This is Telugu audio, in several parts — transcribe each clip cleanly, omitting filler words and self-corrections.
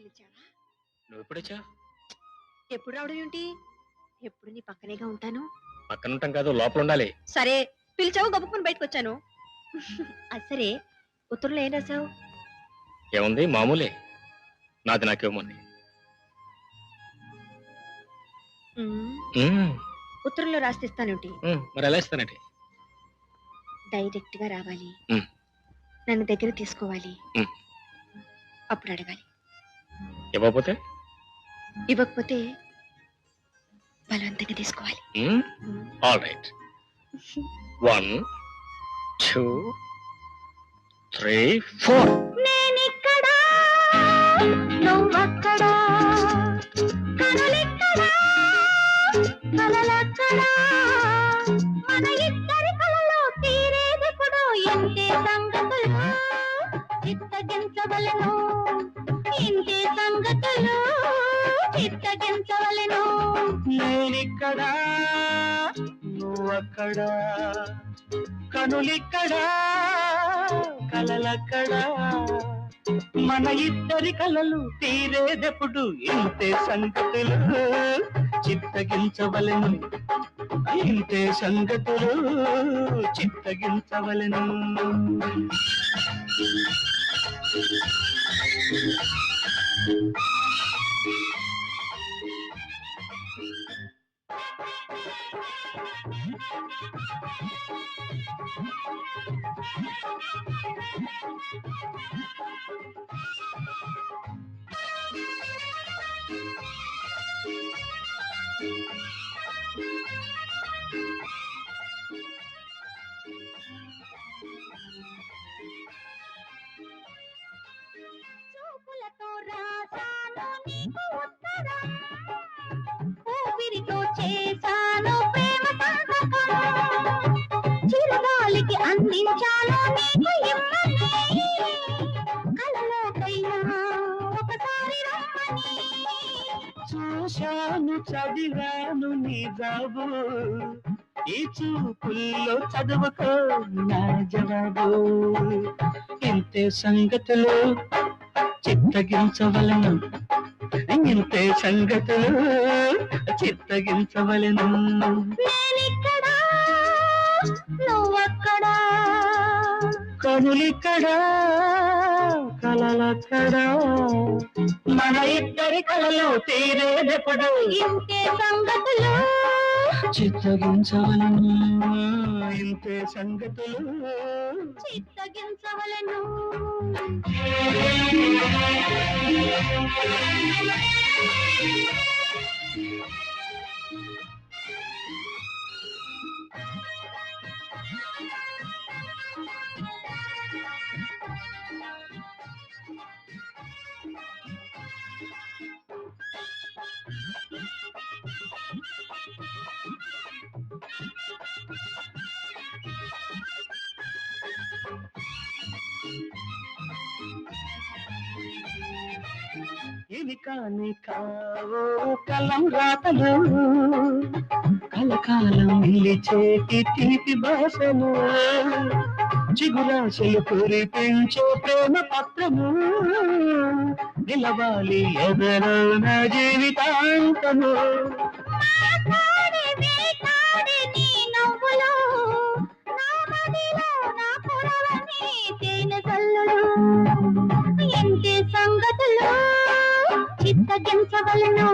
పిలిచావా? నువ్వెప్పుడొచ్చా? ఎప్పుడు రావడం ఏంటి? ఎప్పుడు నీ పక్కనేగా ఉంటాను. పక్కన ఉంటాం కాదు, లోపల ఉండాలి. సరే, పిలిచావు గబుక్కుని బయటకు వచ్చాను. అది సరే, ఉత్తరంలో ఏం రాసావు? ఏముంది, మామూలే. నాది నాకేమంది. ఉత్తరంలో రాసిస్తానేంటి? మరి ఎలా ఇస్తానండి? డైరెక్ట్ గా రావాలి, నన్ను దగ్గర తీసుకోవాలి, అప్పుడు అడగాలి. ఇవ్వకపోతే బలవంతంగా తీసుకోవాలి. All right. 1 2 3 4. నేనిక్కడా నువ్వక్కడా, కనులెక్కడా కలలక్కడా, మన ఇద్దరి కలలో తీరేదెప్పుడు? ఇంతే సంగతులు చిత్తగించవలెను, ఇంతే సంగతులు చిత్తగించవలెను. నేనిక్కడా నువ్వక్కడా, కనులిక్కడా కలలక్కడా, మన ఇద్దరి కలలు తీరేదెప్పుడు? ఇంతే సంగతులు చిత్తగించవలెను, ఇంతే సంగతులు చిత్తగించవలెను. చూపులతో రాసాను నీకు ఉత్తరం, ఊపిరితో చేశాను ప్రేమ సంతకం, చిరగాలికి అందించాను నీకు ఇమ్మని, కలలోకైనా ఒకసారి రమ్మని. చూశాను చదివాను నీ జాబు, ఈ చూపుల్లో చదువుకో నా జవాబు. ఇంతే సంగతులు చిత్తగించవలను, ఇంతే సంగతులు చిత్తగించవలను. నేనిక్కడా నువ్వక్కడా, కనులిక్కడా కలలక్కడా, మన ఇద్దరి కలలో తీరేదెప్పుడు? ఇంతే సంగతులు చిత్తగించవలను, ఇంతే సంగతులు చిత్తగించవలెను. ఇవి కాని కావో కలం రాతలు, కలకాలం నిలిచేటి తీపి భాషలు, చిగురాశలు కురిపించే ప్రేమ పత్రము, నిలవాలి ఎదలో నా జీవితాంతము. ఇంతే సంగతులు చిత్తగించవలను,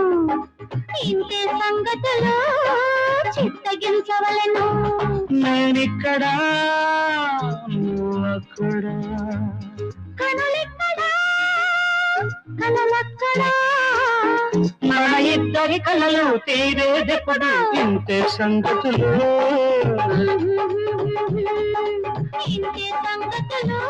ఇంతే సంగతులు చిత్తగించవలను. నేనిక్కడా నువ్వక్కడా, కనులెక్కడా కలలక్కడా, మన ఇద్దరి కలలు తీరేదెప్పుడు? ఇంతే సంగతులు ఇంతే సంగతులు